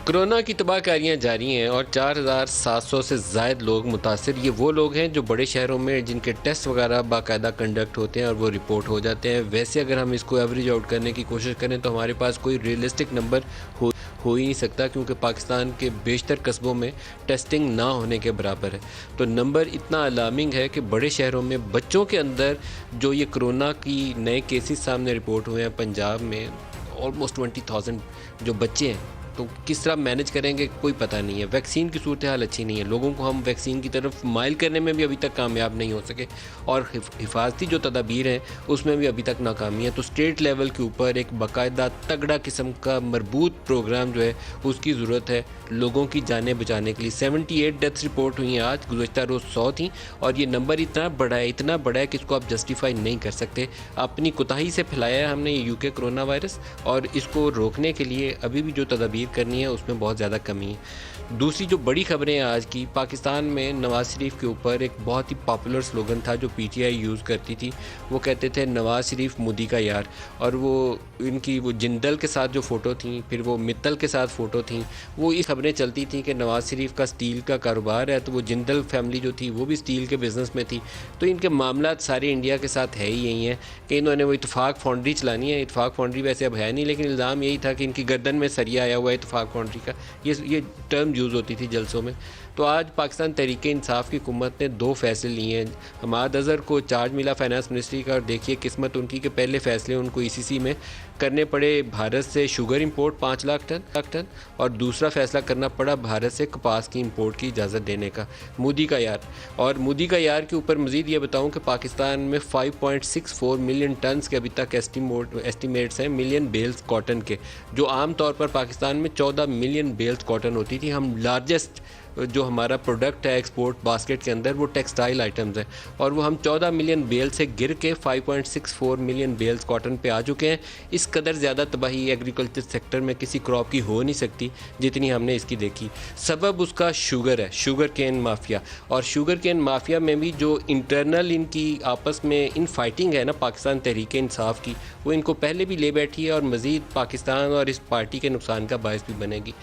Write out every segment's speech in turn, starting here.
Corona की तबाहकारियाँ जारी हैं और 4,700 से ज़ायद लोग मुतासिर। ये वो लोग हैं जो बड़े शहरों में जिनके टेस्ट वगैरह बाकायदा कंडक्ट होते हैं और वो रिपोर्ट हो जाते हैं। वैसे अगर हम इसको एवरेज आउट करने की कोशिश करें तो हमारे पास कोई रियलिस्टिक नंबर हो ही नहीं सकता, क्योंकि पाकिस्तान के बेशतर कस्बों में टेस्टिंग ना होने के बराबर है। तो नंबर इतना अलार्मिंग है कि बड़े शहरों में बच्चों के अंदर जो ये कोरोना की नए केसेस सामने रिपोर्ट हुए हैं, पंजाब में ऑलमोस्ट 20,000 जो बच्चे हैं, तो किस तरह मैनेज करेंगे कोई पता नहीं है। वैक्सीन की सूरत हाल अच्छी नहीं है, लोगों को हम वैक्सीन की तरफ माइल करने में भी अभी तक कामयाब नहीं हो सके और हिफाजती जो तदाबीर हैं उसमें भी अभी तक नाकामी है। तो स्टेट लेवल के ऊपर एक बाकायदा तगड़ा किस्म का मरबूत प्रोग्राम जो है उसकी ज़रूरत है लोगों की जानें बचाने के लिए। 78 डेथ्स रिपोर्ट हुई हैं आज, गुज़श्ता रोज़ 100 थी और ये नंबर इतना बड़ा है कि इसको आप जस्टिफाई नहीं कर सकते। अपनी कोताही से फैलाया है हमने ये यूके कोरोना वायरस, और इसको रोकने के लिए अभी भी जो तदाबीर करनी है उसमें बहुत ज़्यादा कमी है। दूसरी जो बड़ी खबरें हैं आज की, पाकिस्तान में नवाज़ शरीफ के ऊपर एक बहुत ही पॉपुलर स्लोगन था जो पीटीआई यूज़ करती थी। वो कहते थे नवाज़ शरीफ मोदी का यार, और वो इनकी वो जिंदल के साथ जो फ़ोटो थी, फिर वो मित्तल के साथ फ़ोटो थी, वो इस खबरें चलती थी कि नवाज़ शरीफ का स्टील का कारोबार है, तो वो जिंदल फैमिली जो थी वो भी स्टील के बिज़नेस में थी। तो इनके मामला सारे इंडिया के साथ है ही यही हैं कि इन्होंने वो इतफाक़ फाउंड्री चलानी है। इतफाक़ फाउंड्री वैसे अब है नहीं, लेकिन इल्ज़ाम यही था कि इनकी गर्दन में सरिया आया हुआ है इतफाक़ फाउंड्री का। ये टर्म यूज़ होती थी जलसों में। तो आज पाकिस्तान तहरीक इंसाफ की हुकूमत ने 2 फैसले लिए हैं। हमाद अज़हर को चार्ज मिला फाइनेंस मिनिस्ट्री का, और देखिए किस्मत उनकी कि पहले फैसले उनको ईसीसी में करने पड़े भारत से शुगर इंपोर्ट 5 लाख टन, और दूसरा फैसला करना पड़ा भारत से कपास की इंपोर्ट की इजाज़त देने का। मोदी का यार, और मोदी का यार के ऊपर मज़ीद ये बताऊं कि पाकिस्तान में 5.64 मिलियन टन्स के अभी तक एस्टिमेट्स हैं मिलियन बेल्स कॉटन के, जो आम तौर पर पाकिस्तान में 14 मिलियन बेल्स कॉटन होती थी। हम लार्जेस्ट जो हमारा प्रोडक्ट है एक्सपोर्ट बास्केट के अंदर वो टेक्सटाइल आइटम्स हैं, और वो हम 14 मिलियन बेल से गिर के 5.64 मिलियन बेल्स कॉटन पे आ चुके हैं। इस कदर ज़्यादा तबाही एग्रीकल्चर सेक्टर में किसी क्रॉप की हो नहीं सकती जितनी हमने इसकी देखी। सबब उसका शुगर है, शुगर केन माफिया। और शुगर केन माफिया में भी जो इंटरनल इनकी आपस में इन फाइटिंग है ना पाकिस्तान तहरीक इंसाफ की, वो इनको पहले भी ले बैठी है और मज़ीद पाकिस्तान और इस पार्टी के नुकसान का बायस भी बनेगी।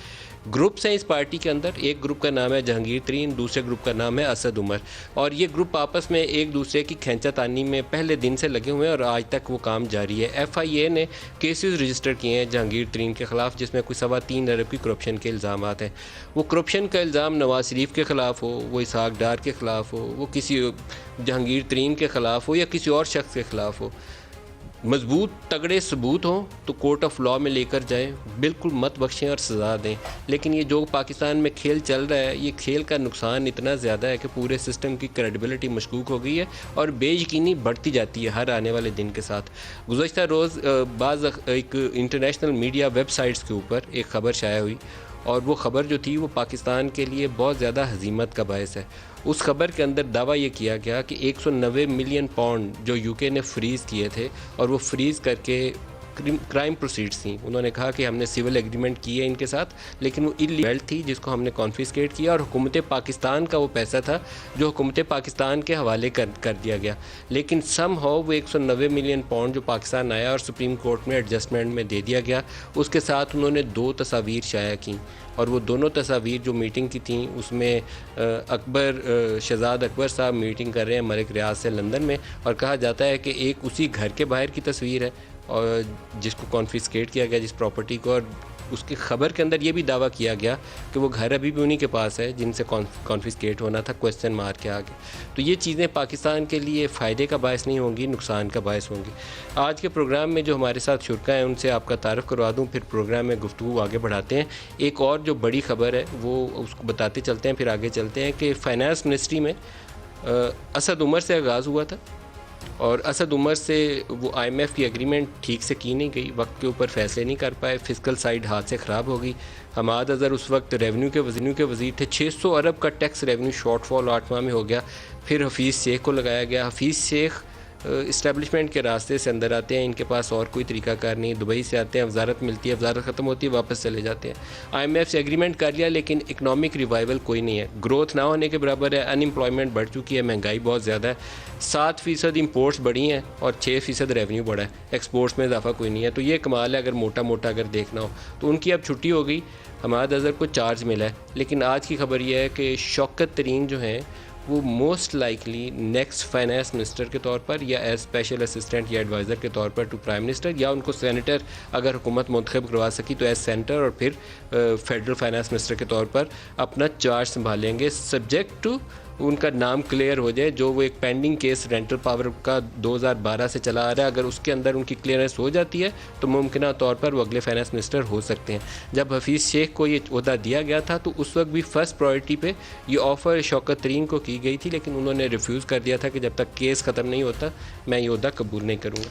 ग्रुप्स हैं इस पार्टी के अंदर, एक ग्रुप का नाम है जहांगीर तरीन, दूसरे ग्रुप का नाम है असद उमर, और ये ग्रुप आपस में एक दूसरे की खींचातानी में पहले दिन से लगे हुए हैं और आज तक वो काम जारी है। FIA ने केसेस रजिस्टर किए हैं जहांगीर तरीन के ख़िलाफ़, जिसमें कोई 3.25 अरब की करप्शन के इल्ज़ाम हैं। वो करप्शन का इल्ज़ाम नवाज़ शरीफ के ख़िलाफ़ हो, वो इसहाक डार के ख़िलाफ़ हो, वो किसी जहांगीर तरीन के ख़िलाफ़ हो या किसी और शख्स के ख़िलाफ़ हो, मजबूत तगड़े सबूत हों तो कोर्ट ऑफ लॉ में लेकर जाएं, बिल्कुल मत बख्शें और सज़ा दें। लेकिन ये जो पाकिस्तान में खेल चल रहा है, ये खेल का नुकसान इतना ज़्यादा है कि पूरे सिस्टम की क्रेडिबिलिटी मशकूक हो गई है और बेयकीनी बढ़ती जाती है हर आने वाले दिन के साथ। गुज़श्ता रोज़ बाज़ एक इंटरनेशनल मीडिया वेबसाइट्स के ऊपर एक ख़बर शाया हुई, और वो ख़बर जो थी वो पाकिस्तान के लिए बहुत ज़्यादा हज़ीमत का बायस है। उस खबर के अंदर दावा ये किया गया कि 190 मिलियन पाउंड जो यूके ने फ्रीज़ किए थे, और वो फ्रीज़ करके क्राइम प्रोसीड्स थी। उन्होंने कहा कि हमने सिविल एग्रीमेंट की है इनके साथ, लेकिन वो इलीगल थी जिसको हमने कॉन्फिस्केट किया, और हुकूमत पाकिस्तान का वो पैसा था जो हुकूमत पाकिस्तान के हवाले कर दिया गया। लेकिन सम हाउ वो 190 मिलियन पाउंड जो पाकिस्तान आया और सुप्रीम कोर्ट में एडजस्टमेंट में दे दिया गया, उसके साथ उन्होंने 2 तस्वीर शाया की, और वो दोनों तस्वीर जो मीटिंग की थी उसमें शहजाद अकबर साहब मीटिंग कर रहे हैं मलिक रियाज से लंदन में, और कहा जाता है कि एक उसी घर के बाहर की तस्वीर है और जिसको कॉन्फिस्केट किया गया जिस प्रॉपर्टी को, और उसकी ख़बर के अंदर ये भी दावा किया गया कि वो घर अभी भी उन्हीं के पास है जिनसे कॉन्फिस्केट होना था, क्वेश्चन मार्क के आगे। तो ये चीज़ें पाकिस्तान के लिए फ़ायदे का बायस नहीं होंगी, नुकसान का बायस होंगी। आज के प्रोग्राम में जो हमारे साथ शुरका हैं उनसे आपका तारफ़ करवा दूँ, फिर प्रोग्राम में गुफ्तगू आगे बढ़ाते हैं। एक और जो बड़ी ख़बर है वो उसको बताते चलते हैं, फिर आगे चलते हैं कि फ़ाइनेंस मिनिस्ट्री में असद उमर से आगाज़ हुआ था, और असद उमर से वो IMF की एग्रीमेंट ठीक से की नहीं गई, वक्त के ऊपर फैसले नहीं कर पाए, फिजिकल साइड हाथ से ख़राब हो गई। हमाद अज़हर उस वक्त रेवेन्यू के वज़ीर थे। 600 अरब का टैक्स रेवेन्यू शॉर्टफॉल 8 माह में हो गया। फिर हफीज़ शेख को लगाया गया। हफीज़ शेख इस्टेब्लिशमेंट के रास्ते से अंदर आते हैं, इनके पास और कोई तरीक़ाकार नहीं। दुबई से आते हैं, वजारत मिलती है, वजारत ख़त्म होती है, वापस चले जाते हैं। IMF से एग्रीमेंट कर लिया, लेकिन इकनॉमिक रिवाइवल कोई नहीं है, ग्रोथ ना होने के बराबर है, अनएम्प्लॉयमेंट बढ़ चुकी है, महंगाई बहुत ज़्यादा है। 7% इंपोर्ट्स बढ़ी हैं और 6% रेवेन्यू बढ़ा है, एक्सपोर्ट्स में इजाफा कोई नहीं है। तो ये कमाल है अगर मोटा मोटा अगर देखना हो तो। उनकी अब छुट्टी हो गई, हमाद अज़हर को चार्ज मिला है। लेकिन आज की खबर यह है कि शौकत तरीन जो हैं वो most likely next finance minister के तौर पर या एज स्पेशल असिस्टेंट या एडवाइज़र के तौर पर टू प्राइम मिनिस्टर, या उनको सेनेटर अगर हुकूमत मुंतखब करवा सकी तो एज सेनेटर और फिर फेडरल फाइनेंस मिनिस्टर के तौर पर अपना चार्ज संभालेंगे, सब्जेक्ट टू उनका नाम क्लियर हो जाए। जो वो एक पेंडिंग केस रेंटल पावर का 2012 से चला आ रहा है, अगर उसके अंदर उनकी क्लियरेंस हो जाती है तो मुमकिन तौर पर वो अगले फाइनेंस मिनिस्टर हो सकते हैं। जब हफीज़ शेख को ये ओहदा दिया गया था तो उस वक्त भी फर्स्ट प्रायोरिटी पे ये ऑफ़र शौकत तरीन को की गई थी, लेकिन उन्होंने रिफ्यूज़ कर दिया था कि जब तक केस ख़त्म नहीं होता मैं ये ओहदा कबूल नहीं करूँगा।